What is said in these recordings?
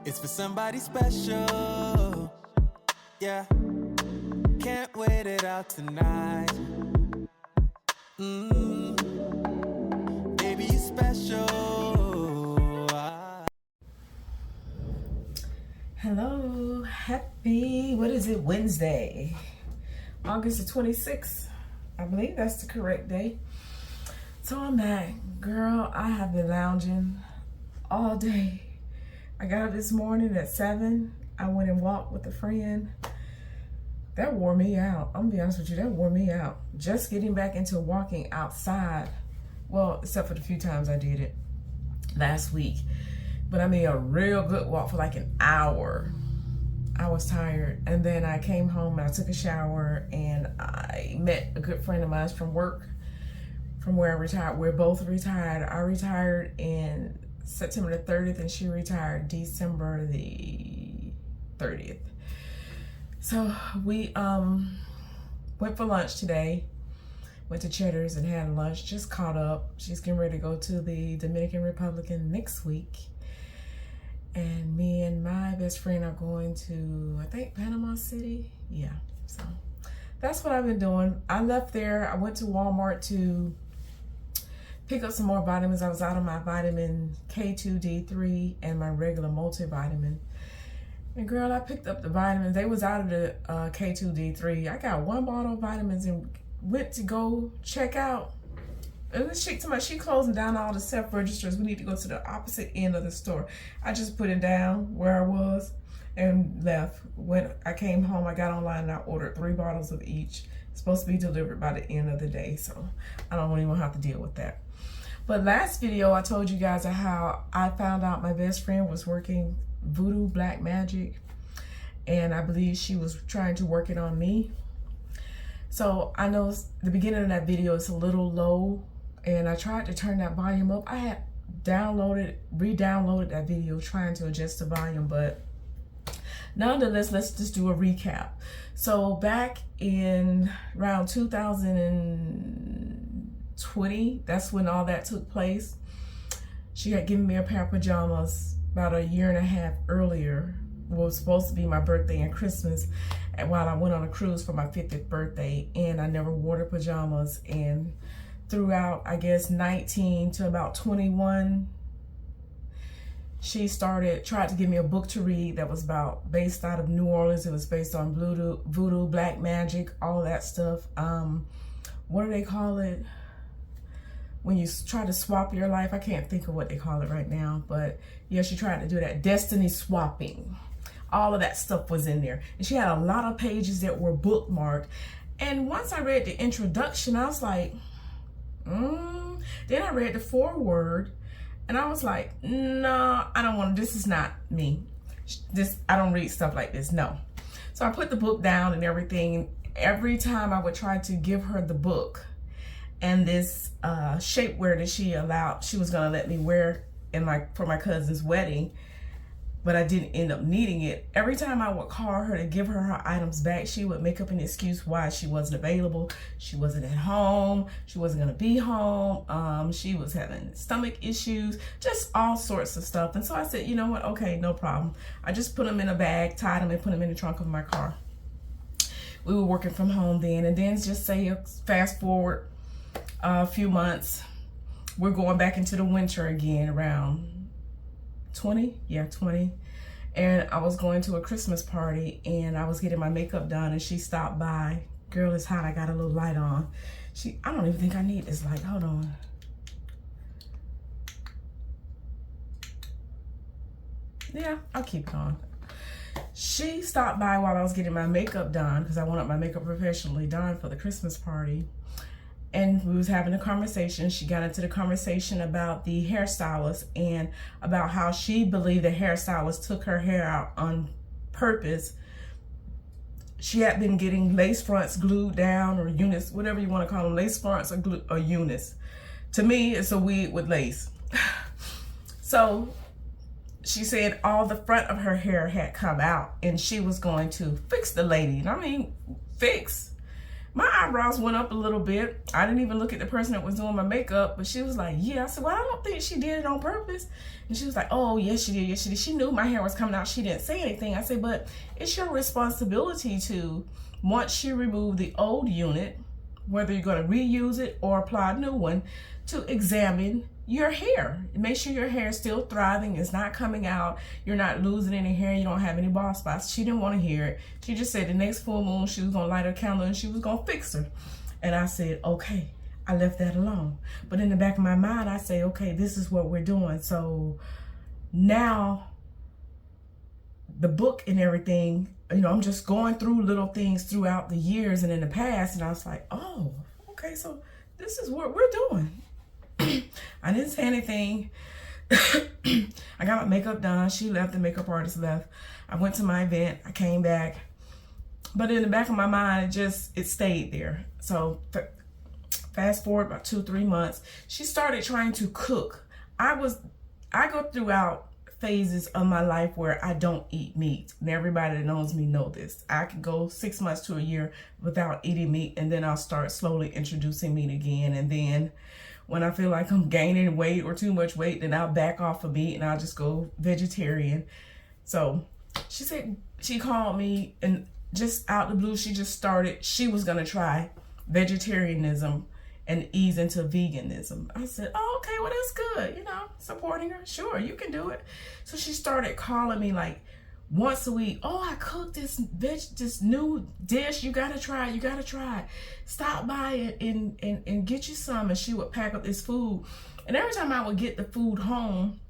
It's for somebody special. Yeah. Can't wait it out tonight. Baby, you special. Hello, happy, what is it, Wednesday, August the 26th. I believe that's the correct day. So I'm back. Girl, I have been lounging all day. I got up this morning at 7. I went and walked with a friend. That wore me out. I'm gonna be honest with you, that wore me out. Just getting back into walking outside. Well, except for the few times I did it last week. But I mean a real good walk for like an hour. I was tired. And then I came home and I took a shower and I met a good friend of mine from work, from where I retired. We're both retired. I retired in September the 30th and she retired December the 30th. So we went for lunch today. Went to Cheddar's and had lunch, just caught up. She's getting ready to go to the Dominican Republic next week. And me and my best friend are going to, I think, Panama City. Yeah, so that's what I've been doing. I left there. I went to Walmart to pick up some more vitamins. I was out of my vitamin K2, D3, and my regular multivitamin. And girl, I picked up the vitamins. They was out of the K2, D3. I got one bottle of vitamins and went to go check out. And this chick told me she closing down all the self-registers. We need to go to the opposite end of the store. I just put it down where I was and left. When I came home, I got online and I ordered 3 bottles of each. It's supposed to be delivered by the end of the day, so I don't even have to deal with that. But last video, I told you guys how I found out my best friend was working voodoo black magic, and I believe she was trying to work it on me. So I know the beginning of that video is a little low, and I tried to turn that volume up. I had re-downloaded that video trying to adjust the volume, but nonetheless, let's just do a recap. So back in around 2020, that's when all that took place. She had given me a pair of pajamas about a year and a half earlier. It was supposed to be my birthday and Christmas, and while I went on a cruise for my 50th birthday, and I never wore the pajamas. And throughout, I guess, 19 to about 21, she tried to give me a book to read that was based out of New Orleans. It was based on voodoo, black magic, all that stuff. What do they call it? When you try to swap your life, I can't think of what they call it right now, but yeah, she tried to do that. Destiny swapping. All of that stuff was in there. And she had a lot of pages that were bookmarked. And once I read the introduction, I was like, Then I read the foreword, and I was like, no, I don't want to, this is not me. I don't read stuff like this, no. So I put the book down and everything. Every time I would try to give her the book and this shapewear that she was gonna let me wear for my cousin's wedding, but I didn't end up needing it. Every time I would call her to give her items back, she would make up an excuse why she wasn't available. She wasn't at home. She wasn't gonna be home. She was having stomach issues, just all sorts of stuff. And so I said, you know what? Okay, no problem. I just put them in a bag, tied them, and put them in the trunk of my car. We were working from home then, and then just say fast forward a few months, we're going back into the winter again around 20, and I was going to a Christmas party and I was getting my makeup done, and she stopped by. Girl, it's hot, I got a little light on. I don't even think I need this light, hold on. Yeah, I'll keep it on. She stopped by while I was getting my makeup done, because I wanted my makeup professionally done for the Christmas party. And we was having a conversation. She got into the conversation about the hairstylist and about how she believed the hairstylist took her hair out on purpose. She had been getting lace fronts glued down, or units, whatever you want to call them, lace fronts or units. To me, it's a wig with lace. So she said all the front of her hair had come out and she was going to fix the lady. And I mean, fix. My eyebrows went up a little bit. I didn't even look at the person that was doing my makeup, but she was like, yeah. I said, well, I don't think she did it on purpose. And she was like, oh, yes, she did. Yes, she did. She knew my hair was coming out. She didn't say anything. I said, but it's your responsibility to, once you remove the old unit, whether you're going to reuse it or apply a new one, to examine your hair. Make sure your hair is still thriving, it's not coming out, you're not losing any hair, you don't have any bald spots. She didn't want to hear it. She just said the next full moon she was going to light her candle and she was going to fix her. And I said, okay. I left that alone. But in the back of my mind, I say, okay, this is what we're doing. So now the book and everything, you know, I'm just going through little things throughout the years and in the past. And I was like, oh, okay, so this is what we're doing. I didn't say anything. I got my makeup done. She left, the makeup artist left. I went to my event. I came back. But in the back of my mind, it stayed there. So fast forward about 2-3 months, she started trying to cook. I go throughout phases of my life where I don't eat meat. And everybody that knows me know this. I can go 6 months to a year without eating meat, and then I'll start slowly introducing meat again. And then when I feel like I'm gaining weight or too much weight, then I'll back off of meat and I'll just go vegetarian. So she said, she called me and just out the blue, she was gonna try vegetarianism and ease into veganism. I said, oh, okay, well, that's good. You know, supporting her. Sure, you can do it. So she started calling me like once a week. Oh, I cooked this new dish. You gotta try it. You gotta try it. Stop by and get you some. And she would pack up this food. And every time I would get the food home,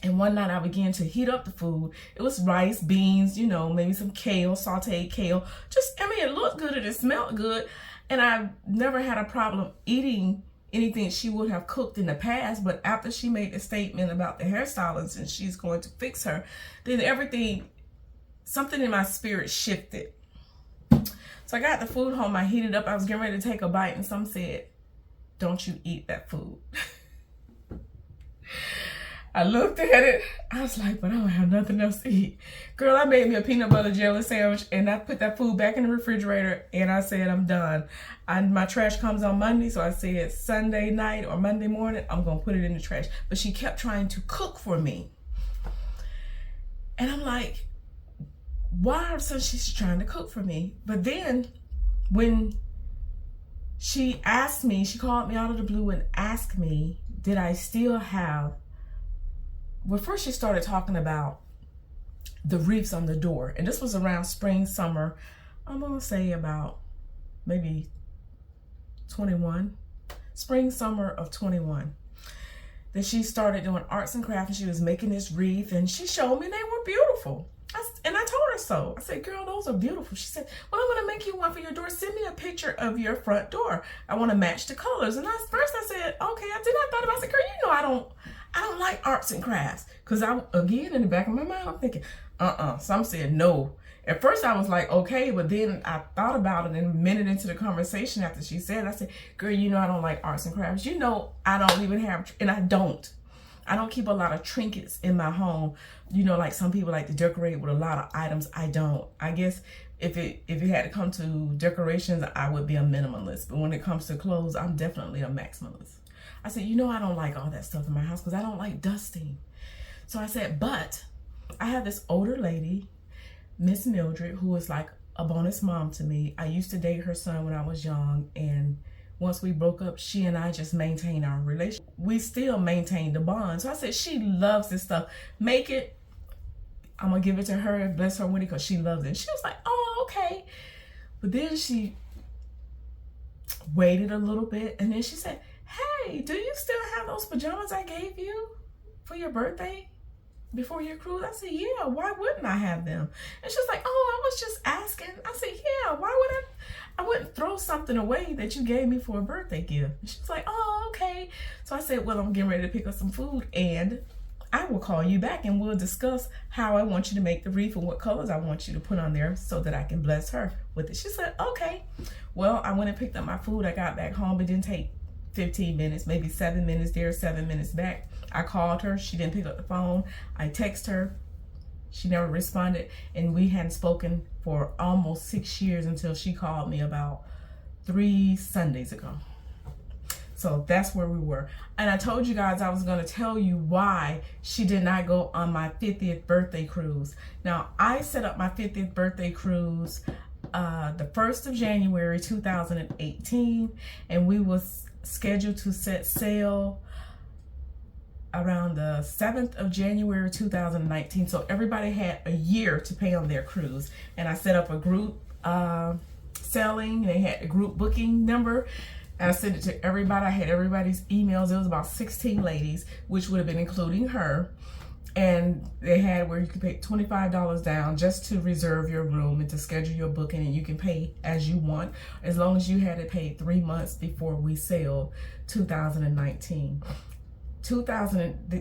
and one night I began to heat up the food. It was rice, beans, you know, maybe some kale, sauteed kale. It looked good and it smelled good. And I never had a problem eating anything she would have cooked in the past. But after she made the statement about the hairstylist and she's going to fix her, then something in my spirit shifted. So I got the food home, I heated up, I was getting ready to take a bite, and some said, don't you eat that food. I looked at it, I was like, but I don't have nothing else to eat. Girl, I made me a peanut butter jelly sandwich and I put that food back in the refrigerator and I said, I'm done. My trash comes on Monday, so I said Sunday night or Monday morning, I'm gonna put it in the trash. But she kept trying to cook for me. And I'm like, why? So she's trying to cook for me. But then when she called me out of the blue and asked me, did I still have, well, first she started talking about the wreaths on the door. And this was around spring, summer, I'm gonna say about maybe 21, spring, summer of 21. That she started doing arts and crafts and she was making this wreath and she showed me they were beautiful. And I told her so. I said, girl, those are beautiful. She said, well, I'm gonna make you one for your door. Send me a picture of your front door. I wanna match the colors. And first I said, okay. I thought about it. I said, girl, you know I don't like arts and crafts. Because again, in the back of my mind, I'm thinking, Some said no. At first I was like, okay, but then I thought about it and a minute into the conversation after she said it, I said, girl, you know I don't like arts and crafts. You know I don't even have, and I don't keep a lot of trinkets in my home. You know, like some people like to decorate with a lot of items. I don't. I guess if it had to come to decorations, I would be a minimalist. But when it comes to clothes, I'm definitely a maximalist. I said, you know I don't like all that stuff in my house because I don't like dusting. So I said, but I have this older lady, Miss Mildred, who is like a bonus mom to me. I used to date her son when I was young, and once we broke up, she and I just maintained our relationship. We still maintain the bond. So I said, she loves this stuff. Make it. I'm going to give it to her. Bless her with it because she loves it. And she was like, oh, okay. But then she waited a little bit. And then she said, hey, do you still have those pajamas I gave you for your birthday before your cruise? I said, yeah, why wouldn't I have them? And she was like, oh, I was just asking. I said, yeah, why would I wouldn't throw something away that you gave me for a birthday gift. And she was like, oh, okay. So I said, well, I'm getting ready to pick up some food and I will call you back and we'll discuss how I want you to make the wreath and what colors I want you to put on there so that I can bless her with it. She said, okay. Well, I went and picked up my food. I got back home. It didn't take 15 minutes, maybe 7 minutes there, 7 minutes back. I called her. She didn't pick up the phone. I texted her. She never responded. And we hadn't spoken for almost 6 years until she called me about 3 Sundays ago. So that's where we were. And I told you guys I was going to tell you why she did not go on my 50th birthday cruise. Now, I set up my 50th birthday cruise the 1st of January 2018, and we was scheduled to set sail around the 7th of January 2019. So everybody had a year to pay on their cruise. And I set up a group selling. They had a group booking number. And I sent it to everybody. I had everybody's emails. It was about 16 ladies, which would have been including her. And they had where you could pay $25 down just to reserve your room and to schedule your booking, and you can pay as you want, as long as you had it paid 3 months before we sailed 2019.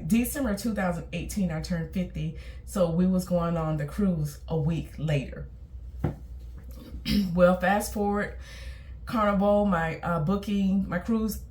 December 2018, I turned 50, so we was going on the cruise a week later. Well, fast forward, Carnival, my cruise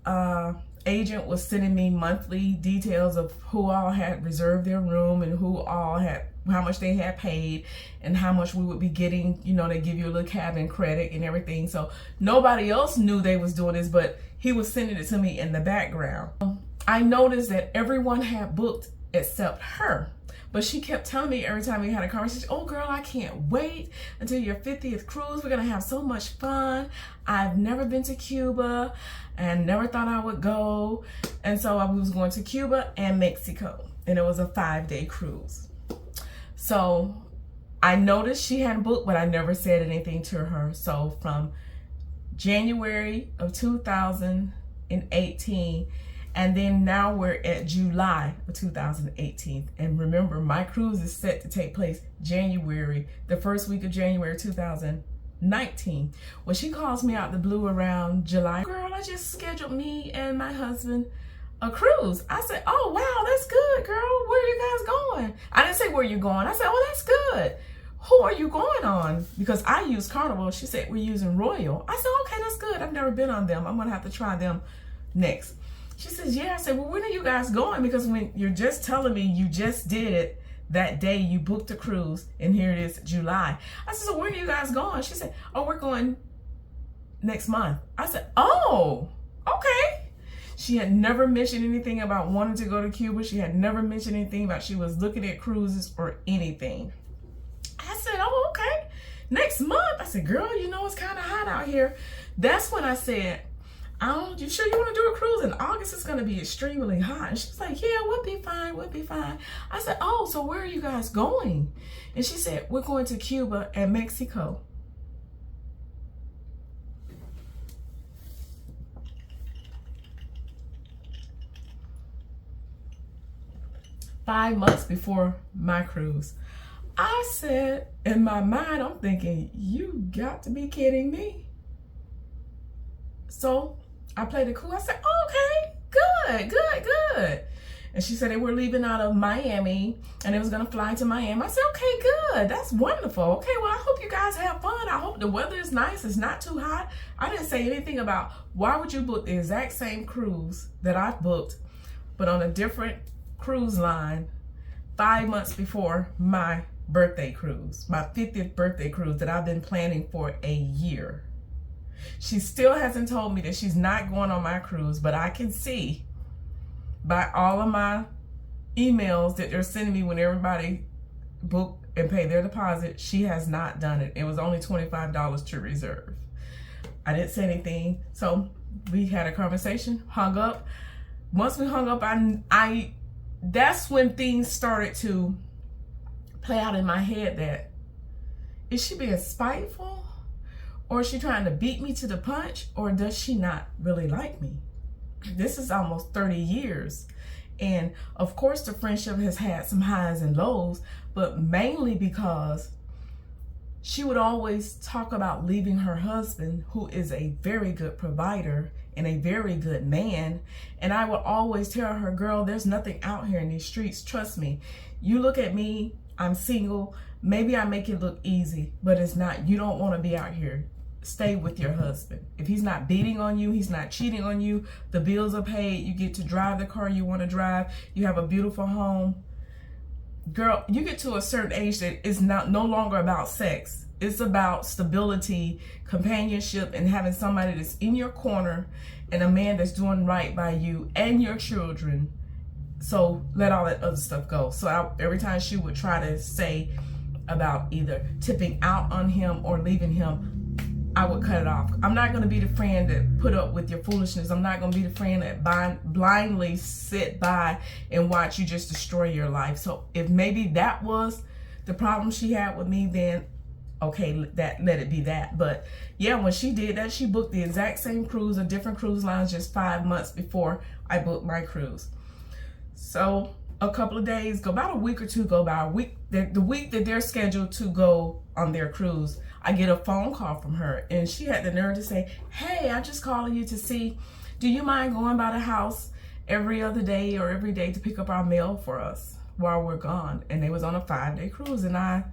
agent was sending me monthly details of who all had reserved their room and how much they had paid and how much we would be getting. You know, they give you a little cabin credit and everything. So nobody else knew they was doing this, but he was sending it to me in the background. I noticed that everyone had booked except her. But she kept telling me every time we had a conversation, oh girl, I can't wait until your 50th cruise. We're gonna have so much fun. I've never been to Cuba and never thought I would go. And so I was going to Cuba and Mexico, and it was a 5-day cruise. So I noticed she hadn't booked, but I never said anything to her. So from January of 2018, and then now we're at July of 2018. And remember, my cruise is set to take place the first week of January 2019. When she calls me out the blue around July, girl, I just scheduled me and my husband a cruise. I said, oh, wow, that's good, girl. Where are you guys going? I didn't say where you're going. I said, oh, that's good. Who are you going on? Because I use Carnival. She said, we're using Royal. I said, okay, that's good. I've never been on them. I'm going to have to try them next. She says, yeah. I said, well, when are you guys going? Because when you're just telling me you just did it that day, you booked a cruise, and here it is, July. I said, so when are you guys going? She said, oh, we're going next month. I said, oh, okay. She had never mentioned anything about wanting to go to Cuba. She had never mentioned anything about she was looking at cruises or anything. I said, oh, okay. Next month. I said, girl, you know, it's kind of hot out here. That's when I said, you sure you want to do a cruise? In August, it's going to be extremely hot. And she's like, yeah, we'll be fine. We'll be fine. I said, oh, so where are you guys going? And she said, we're going to Cuba and Mexico. "5 months before my cruise." I said, in my mind, I'm thinking, you got to be kidding me. So I played it cool. I said, oh, okay, good. And she said they were leaving out of Miami and it was going to fly to Miami. I said, okay, good. That's wonderful. Okay, well, I hope you guys have fun. I hope the weather is nice. It's not too hot. I didn't say anything about why would you book the exact same cruise that I've booked, but on a different cruise line 5 months before my birthday cruise, my 50th birthday cruise that I've been planning for a year. She still hasn't told me that she's not going on my cruise, but I can see by all of my emails that they're sending me when everybody book and pay their deposit, she has not done it. It was only $25 to reserve. I didn't say anything. So we had a conversation, hung up. Once we hung up, that's when things started to play out in my head that, is she being spiteful? Or is she trying to beat me to the punch? Or does she not really like me? This is almost 30 years. And of course the friendship has had some highs and lows, but mainly because she would always talk about leaving her husband, who is a very good provider and a very good man. And I would always tell her, girl, there's nothing out here in these streets. Trust me. You look at me, I'm single. Maybe I make it look easy, but it's not. You don't want to be out here. Stay with your husband. If he's not beating on you, he's not cheating on you, the bills are paid, you get to drive the car you want to drive, you have a beautiful home. Girl, you get to a certain age that it's no longer about sex. It's about stability, companionship, and having somebody that's in your corner and a man that's doing right by you and your children. So let all that other stuff go. So every time she would try to say about either tipping out on him or leaving him, I would cut it off. I'm not going to be the friend that put up with your foolishness. I'm not going to be the friend that blindly sit by and watch you just destroy your life. So if maybe that was the problem she had with me, then okay, let it be that. But yeah, when she did that, she booked the exact same cruise, a different cruise lines, just 5 months before I booked my cruise. So a couple of days go, about a week or two go by. The week that they're scheduled to go on their cruise, I get a phone call from her, and she had the nerve to say, "Hey, I'm just calling you to see, do you mind going by the house every other day or every day to pick up our mail for us while we're gone?" And they was on a 5-day cruise, and I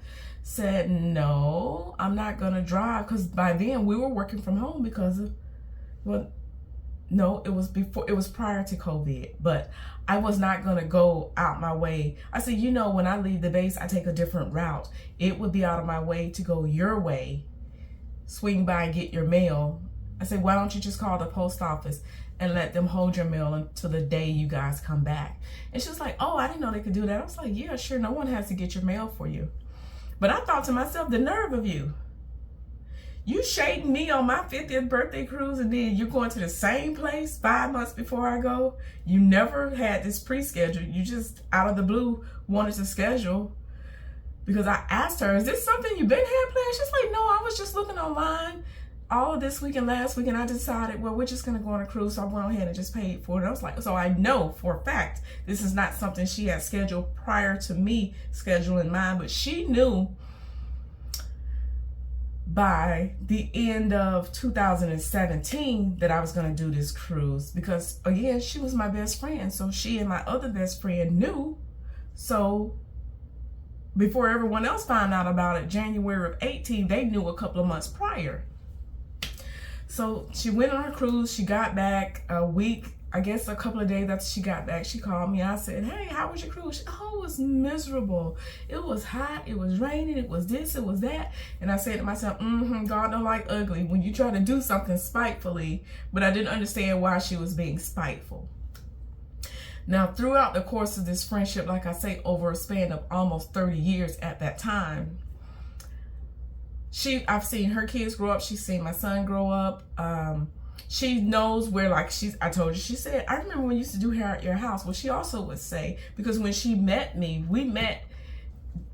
said, "No, I'm not gonna drive," because by then we were working from home because of, well, no, it was prior to COVID, but I was not going to go out my way. I said, when I leave the base, I take a different route. It would be out of my way to go your way, swing by and get your mail. I said, why don't you just call the post office and let them hold your mail until the day you guys come back? And she was like, oh, I didn't know they could do that. I was like, yeah, sure. No one has to get your mail for you. But I thought to myself, the nerve of you. You shading me on my 50th birthday cruise, and then you're going to the same place 5 months before I go. You never had this pre-scheduled. You just out of the blue wanted to schedule, because I asked her, is this something you've been had planned? She's like, no, I was just looking online all of this week and last week, and I decided, well, we're just going to go on a cruise. So I went ahead and just paid for it. I was like, so I know for a fact this is not something she had scheduled prior to me scheduling mine, but she knew by the end of 2017 that I was going to do this cruise, because again, she was my best friend. So she and my other best friend knew. So before everyone else found out about it, January of 18, they knew a couple of months prior. So she went on her cruise. She got back a week, I guess a couple of days after she got back, she called me. I said, hey, how was your cruise? She, oh, it was miserable. It was hot. It was raining. It was this. It was that. And I said to myself, God don't like ugly when you try to do something spitefully. But I didn't understand why she was being spiteful. Now, throughout the course of this friendship, like I say, over a span of almost 30 years at that time, I've seen her kids grow up. She's seen my son grow up. She knows where, I told you, she said, I remember when we used to do hair at your house. Well, she also would say, because when she met me, we met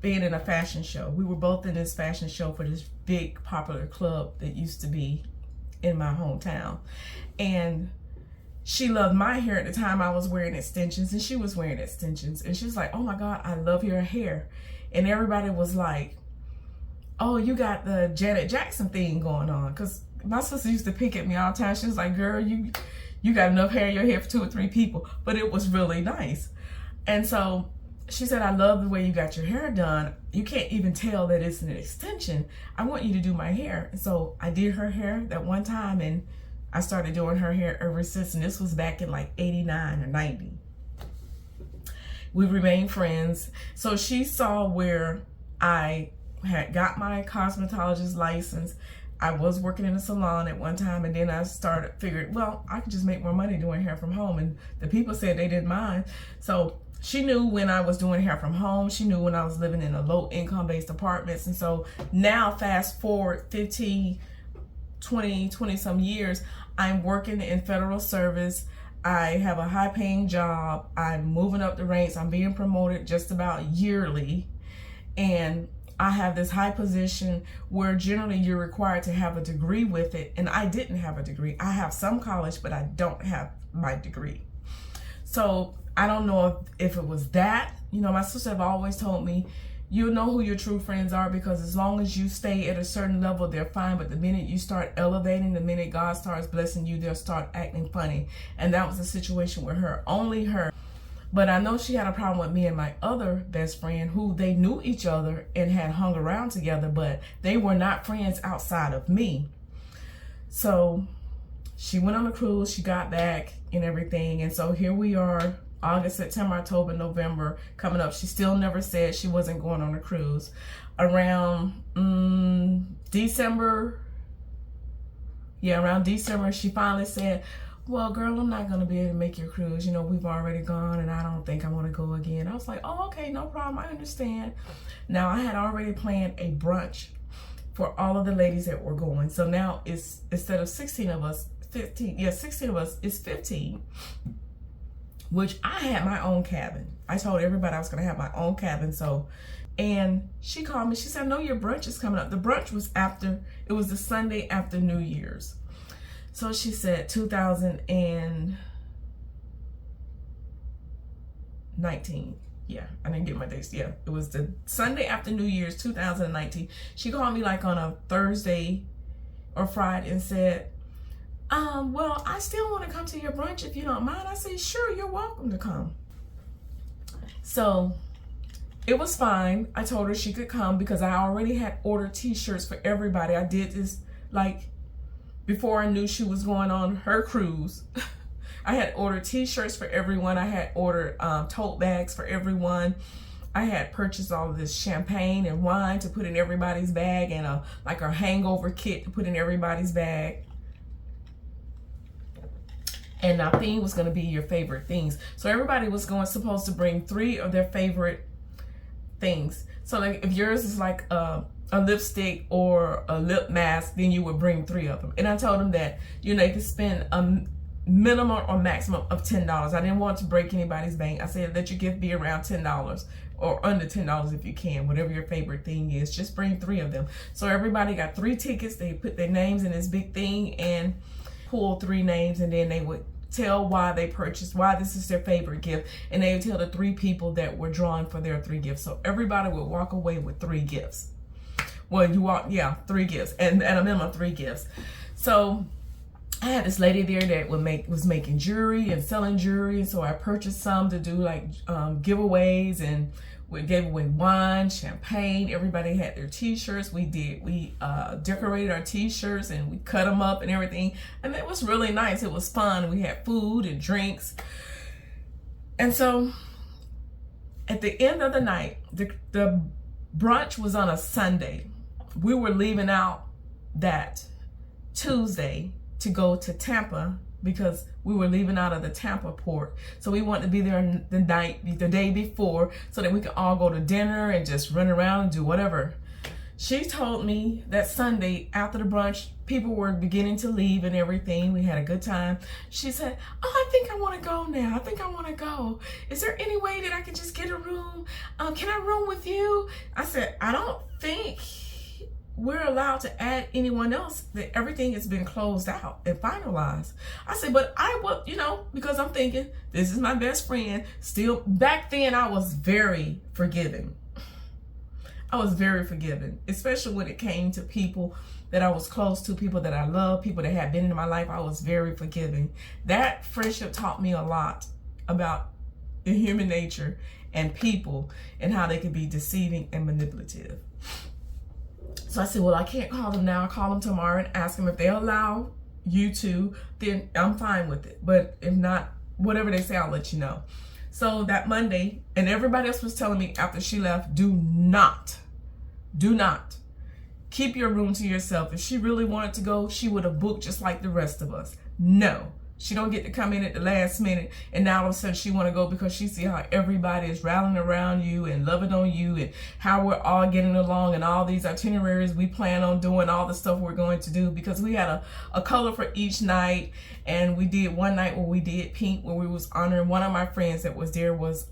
being in a fashion show. We were both in this fashion show for this big popular club that used to be in my hometown. And she loved my hair. At the time I was wearing extensions and she was wearing extensions. And she was like, oh my God, I love your hair. And everybody was like, oh, you got the Janet Jackson thing going on. Because my sister used to pick at me all the time. She was like, girl, you got enough hair in your hair for 2 or 3 people. But it was really nice. And so she said, I love the way you got your hair done. You can't even tell that it's an extension. I want you to do my hair. And so I did her hair that one time, and I started doing her hair ever since. And this was back in like 89 or 90. We remained friends. So she saw where I had got my cosmetologist license. I was working in a salon at one time, and then I figured, well, I could just make more money doing hair from home. And the people said they didn't mind. So she knew when I was doing hair from home. She knew when I was living in a low income based apartments. And so now fast forward 15, 20 some years, I'm working in federal service. I have a high paying job. I'm moving up the ranks. I'm being promoted just about yearly. And I have this high position where generally you're required to have a degree with it. And I didn't have a degree. I have some college, but I don't have my degree. So I don't know if it was that. My sister have always told me, you'll know who your true friends are, because as long as you stay at a certain level, they're fine. But the minute you start elevating, the minute God starts blessing you, they'll start acting funny. And that was the situation with her, only her. But I know she had a problem with me and my other best friend, who they knew each other and had hung around together, but they were not friends outside of me. So she went on a cruise, she got back and everything. And so here we are August, September, October, November coming up. She still never said she wasn't going on a cruise. Around December, around December, she finally said, well, girl, I'm not going to be able to make your cruise. You know, we've already gone and I don't think I want to go again. I was like, oh, okay, no problem. I understand. Now, I had already planned a brunch for all of the ladies that were going. So now it's, instead of 16 of us, 15, 16 of us, it's 15, which I had my own cabin. I told everybody I was going to have my own cabin. So, and she called me. She said, no, your brunch is coming up. The brunch was it was the Sunday after New Year's. So she said 2019. Yeah, I didn't get my dates. Yeah, it was the Sunday after New Year's, 2019. She called me like on a Thursday or Friday and said, well, I still want to come to your brunch if you don't mind. I said, sure, you're welcome to come. So it was fine. I told her she could come because I already had ordered t-shirts for everybody. I did this like before I knew she was going on her cruise. I had ordered t-shirts for everyone. I had ordered tote bags for everyone. I had purchased all of this champagne and wine to put in everybody's bag, and like a hangover kit to put in everybody's bag. And our theme was going to be your favorite things. So everybody was supposed to bring 3 of their favorite things. So like if yours is like a lipstick or a lip mask, then you would bring 3 of them. And I told them that, you know, you could spend a minimum or maximum of $10. I didn't want to break anybody's bank. I said let your gift be around $10 or under $10 if you can, whatever your favorite thing is. Just bring 3 of them. So everybody got 3 tickets. They put their names in this big thing and pull 3 names, and then they would tell why they purchased, why this is their favorite gift, and they would tell the 3 people that were drawn for their 3 gifts. So everybody would walk away with 3 gifts. Well, 3 gifts, and a minimum of 3 gifts. So I had this lady there that was making jewelry and selling jewelry, and so I purchased some to do like giveaways, and we gave away wine, champagne. Everybody had their t-shirts. We decorated our t-shirts and we cut them up and everything, and it was really nice. It was fun. We had food and drinks. And so at the end of the night, the brunch was on a Sunday. We were leaving out that Tuesday to go to Tampa because we were leaving out of the Tampa port. So we wanted to be there the day before, so that we could all go to dinner and just run around and do whatever. She told me that Sunday after the brunch, people were beginning to leave and everything. We had a good time. She said, oh, I think I want to go now. I think I want to go. Is there any way that I could just get a room? Can I room with you? I said, I don't think we're allowed to add anyone else. That everything has been closed out and finalized. I said, but I will, because I'm thinking this is my best friend. Still, back then I was very forgiving. I was very forgiving, especially when it came to people that I was close to, people that I love, people that had been in my life. I was very forgiving. That friendship taught me a lot about the human nature and people and how they can be deceiving and manipulative. So I said, well, I can't call them now. I'll call them tomorrow and ask them if they'll allow you to, then I'm fine with it. But if not, whatever they say, I'll let you know. So that Monday, and everybody else was telling me after she left, do not keep your room to yourself. If she really wanted to go, she would have booked just like the rest of us. No. She don't get to come in at the last minute and now all of a sudden she want to go because she see how everybody is rallying around you and loving on you and how we're all getting along and all these itineraries we plan on doing, all the stuff we're going to do, because we had a color for each night. And we did one night where we did pink, where we was honoring one of my friends that was there, was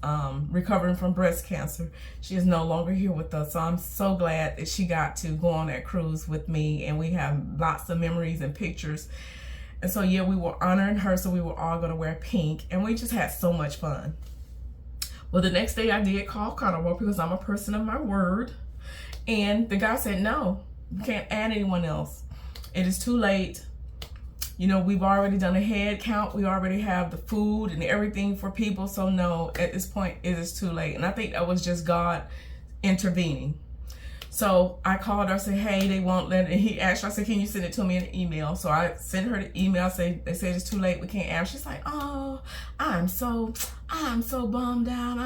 recovering from breast cancer. She is no longer here with us. So I'm so glad that she got to go on that cruise with me, and we have lots of memories and pictures. And so, yeah, we were honoring her, so we were all going to wear pink, and we just had so much fun. Well, the next day I did call Carnival because I'm a person of my word, and the guy said, no, you can't add anyone else. It is too late. We've already done a head count. We already have the food and everything for people, so no, at this point, it is too late. And I think that was just God intervening. So I called her, I said, hey, they won't let it. He asked her, I said, can you send it to me in an email? So I sent her the email, they said it's too late, we can't ask. She's like, oh, I'm so bummed out.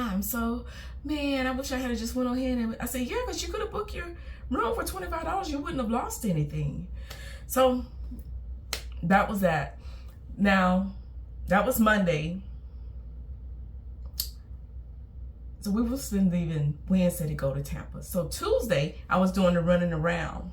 Man, I wish I had just went on ahead. And I said, yeah, because you could have booked your room for $25. You wouldn't have lost anything. So that was that. Now, that was Monday. So we was leaving Wednesday to go to Tampa. So Tuesday, I was doing the running around.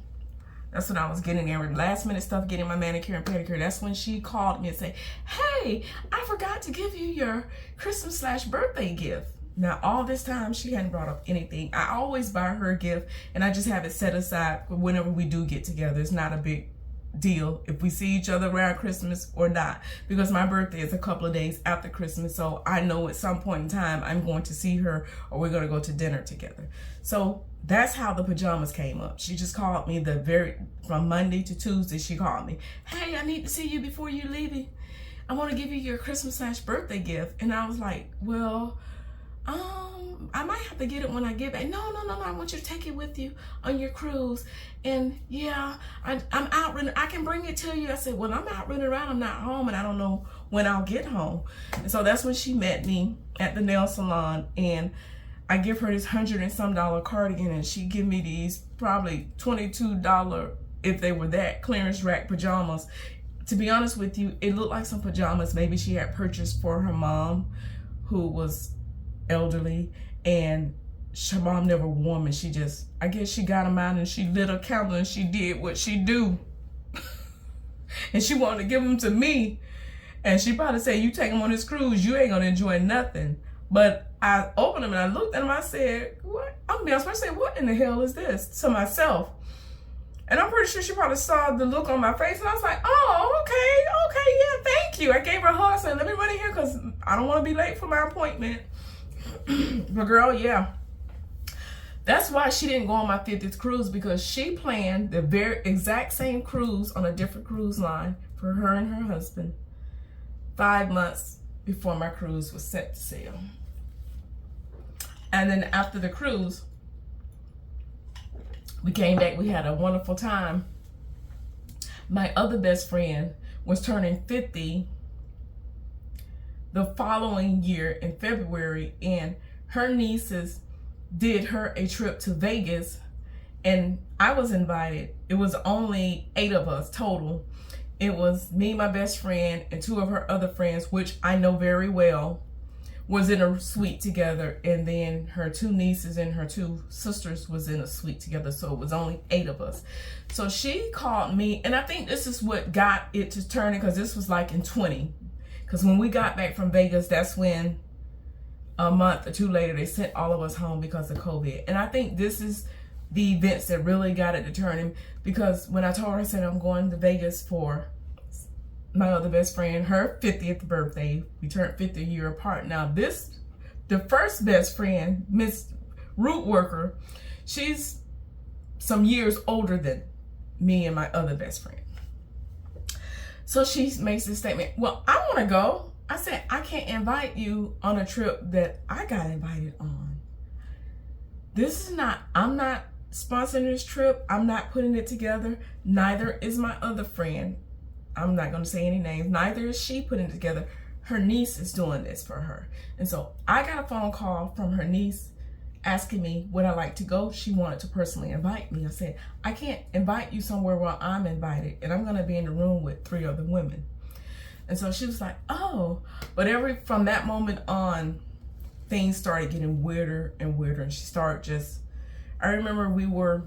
That's when I was getting there with last minute stuff, getting my manicure and pedicure. That's when she called me and said, hey, I forgot to give you your Christmas/birthday gift. Now, all this time, she hadn't brought up anything. I always buy her a gift, and I just have it set aside for whenever we do get together. It's not a big deal if we see each other around Christmas or not, because my birthday is a couple of days after Christmas, so I know at some point in time I'm going to see her or we're going to go to dinner together. So that's how the pajamas came up. She just called me from Monday to Tuesday. She called me, hey, I need to see you before you leave. I want to give you your Christmas/birthday gift. And I was like, well, I might have to get it when I get back. No, I want you to take it with you on your cruise. And yeah, I'm out running. I can bring it to you. I said, well, I'm out running around. I'm not home, and I don't know when I'll get home. And so that's when she met me at the nail salon, and I give her this $100 and some cardigan, and she give me these probably $22, if they were that, clearance rack pajamas. To be honest with you, it looked like some pajamas maybe she had purchased for her mom, who was elderly, and her mom never wore them, and I guess she got them out and she lit a candle and she did what she do. And she wanted to give them to me, and she probably said, you take them on this cruise, you ain't gonna enjoy nothing. But I opened them and I looked at them, I said, what? I'm gonna be honest, I said, what in the hell is this, to myself? And I'm pretty sure she probably saw the look on my face, and I was like, oh, okay, yeah, thank you. I gave her a hug, I said, let me run in here because I don't want to be late for my appointment. But girl, yeah, that's why she didn't go on my 50th cruise, because she planned the very exact same cruise on a different cruise line for her and her husband 5 months before my cruise was set to sail. And then after the cruise, we came back, we had a wonderful time. My other best friend was turning 50 the following year in February, and her nieces did her a trip to Vegas, and I was invited. It was only 8 of us total. It was me, my best friend, and 2 of her other friends, which I know very well, was in a suite together, and then her 2 nieces and her 2 sisters was in a suite together, so it was only 8 of us. So she called me, and I think this is what got it to turning, because this was like in 20, because when we got back from Vegas, that's when a month or 2 later they sent all of us home because of COVID. And I think this is the events that really got it to turning, because when I told her, I said, I'm going to Vegas for my other best friend, her 50th birthday. We turned 50 a year apart. Now the first best friend, Miss Root Worker, she's some years older than me and my other best friend. So she makes this statement, well, I want to go. I said, I can't invite you on a trip that I got invited on. I'm not sponsoring this trip. I'm not putting it together. Neither is my other friend. I'm not going to say any names. Neither is she putting it together. Her niece is doing this for her. And so I got a phone call from her niece asking me would I like to go. She wanted to personally invite me. I said, I can't invite you somewhere where I'm invited, and I'm going to be in the room with 3 other women. And so she was like, oh. But from that moment on, things started getting weirder and weirder, and she started I remember we went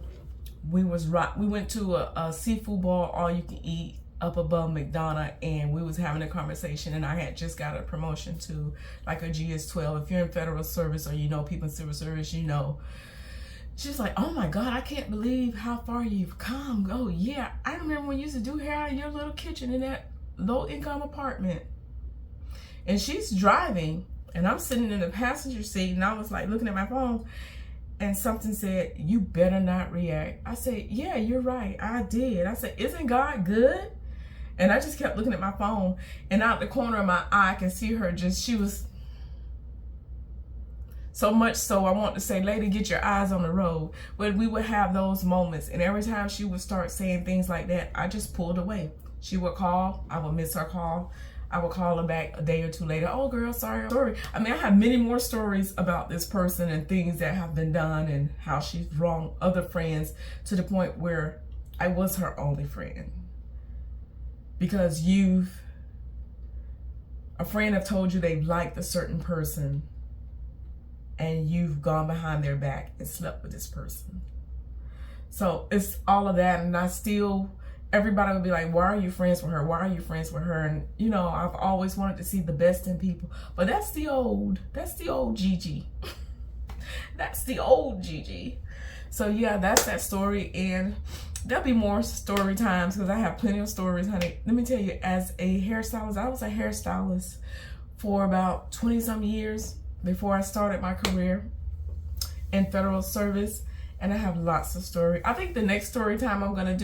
to a seafood bar, all you can eat, up above McDonough, and we was having a conversation, and I had just got a promotion to like a GS-12. If you're in federal service or you know people in civil service, you know. She's like, oh my God, I can't believe how far you've come. Oh yeah, I remember when you used to do hair in your little kitchen in that low-income apartment. And she's driving, and I'm sitting in the passenger seat, and I was like looking at my phone, and something said, you better not react. I said, yeah, you're right, I did. I said, isn't God good? And I just kept looking at my phone, and out the corner of my eye, I can see her she was So much so I want to say, lady, get your eyes on the road. But we would have those moments, and every time she would start saying things like that, I just pulled away. She would call, I would miss her call. I would call her back a day or two later. Oh girl, sorry. I mean, I have many more stories about this person and things that have been done and how she's wronged other friends to the point where I was her only friend. Because a friend have told you they liked a certain person and you've gone behind their back and slept with this person. So it's all of that, and everybody would be like, why are you friends with her? Why are you friends with her? And you know, I've always wanted to see the best in people. But that's the old Gigi. That's the old Gigi. So yeah, that's that story, and there'll be more story times because I have plenty of stories, honey. Let me tell you, as a hairstylist, I was a hairstylist for about 20-some years before I started my career in federal service, and I have lots of stories. I think the next story time I'm gonna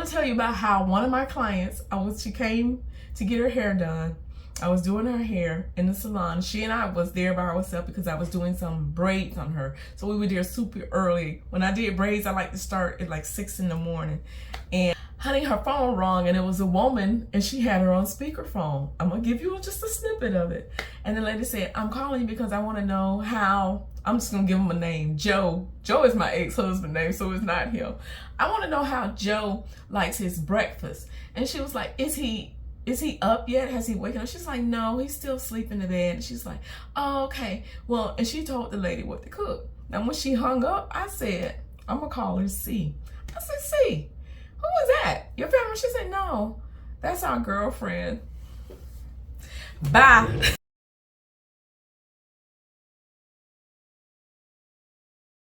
tell you about how one of my clients, she came to get her hair done. I was doing her hair in the salon. She and I was there by ourselves because I was doing some braids on her. So we were there super early. When I did braids, I like to start at like 6 in the morning. And honey, her phone rang, and it was a woman, and she had her on speakerphone. I'm gonna give you just a snippet of it. And the lady said, I'm calling you because I want to know how, I'm just gonna give him a name, Joe. Joe is my ex-husband name, so it's not him. I want to know how Joe likes his breakfast. And she was like, is he up yet? Has he waken up? She's like, no, he's still sleeping in bed. And she's like, oh, okay. Well, and she told the lady what to cook. Now, when she hung up, I said, I'm gonna call her C. I said, C, who is that? Your family? She said, no, that's our girlfriend. Bye.